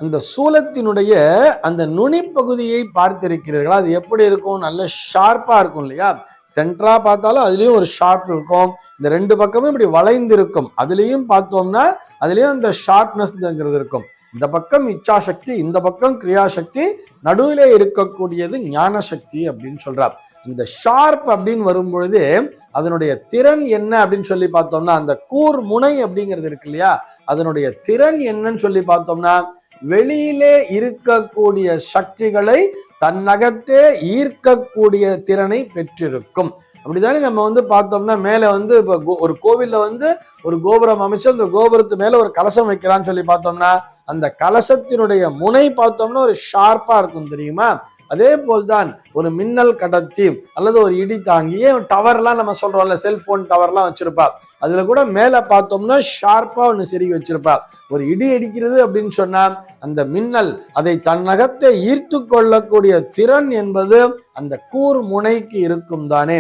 அந்த சூலத்தினுடைய அந்த நுனி பகுதியை பார்த்திருக்கிறீர்களா? அது எப்படி இருக்கும்? நல்ல ஷார்ப்பா இருக்கும் இல்லையா? சென்டரா பார்த்தாலும் அதுலயும் ஒரு ஷார்ப் இருக்கும். இந்த ரெண்டு பக்கமும் இப்படி வளைந்து இருக்கும். அதுலயும் பார்த்தோம்னா அதுலயும் அந்த ஷார்ப்னஸ்ங்கிறது இருக்கும். இந்த பக்கம் இச்சா சக்தி, இந்த பக்கம் கிரியா சக்தி, நடுவிலே இருக்கக்கூடியது ஞான சக்தி அப்படின்னு சொல்றார். இந்த ஷார்ப் அப்படின்னு வரும்பொழுது அதனுடைய திறன் என்ன அப்படின்னு சொல்லி பார்த்தோம்னா, அந்த கூர் முனை அப்படிங்கிறது இருக்கு இல்லையா, அதனுடைய திறன் என்னன்னு சொல்லி பார்த்தோம்னா, வெளியிலே இருக்கக்கூடிய சக்திகளை தன்னகத்தே ஈர்க்கக்கூடிய திறனை பெற்றிருக்கும். அப்படிதானே நம்ம பார்த்தோம்னா மேல இப்ப ஒரு கோவில்ல ஒரு கோபுரம் அமைச்சு அந்த கோபுரத்து மேல ஒரு கலசம் வைக்கிறான்னு சொல்லி பார்த்தோம்னா, அந்த கலசத்தினுடைய முனை பார்த்தோம்னா ஒரு ஷார்ப்பா இருக்கும் தெரியுமா? அதே போல்தான் ஒரு மின்னல் கடத்தி அல்லது ஒரு இடி தாங்கியே டவர்லாம் நம்ம சொல்றோம்ல, செல்போன் டவர்லாம் வச்சிருப்பா, அதுல கூட மேல பார்த்தோம்னா ஷார்ப்பா ஒன்று செருகி வச்சிருப்பா. ஒரு இடி அடிக்கிறது அப்படின்னு சொன்னா அந்த மின்னல் அதை தன்னகத்தை ஈர்த்து கொள்ளக்கூடிய திறன் என்பது அந்த கூர் முனைக்கு இருக்கும் தானே.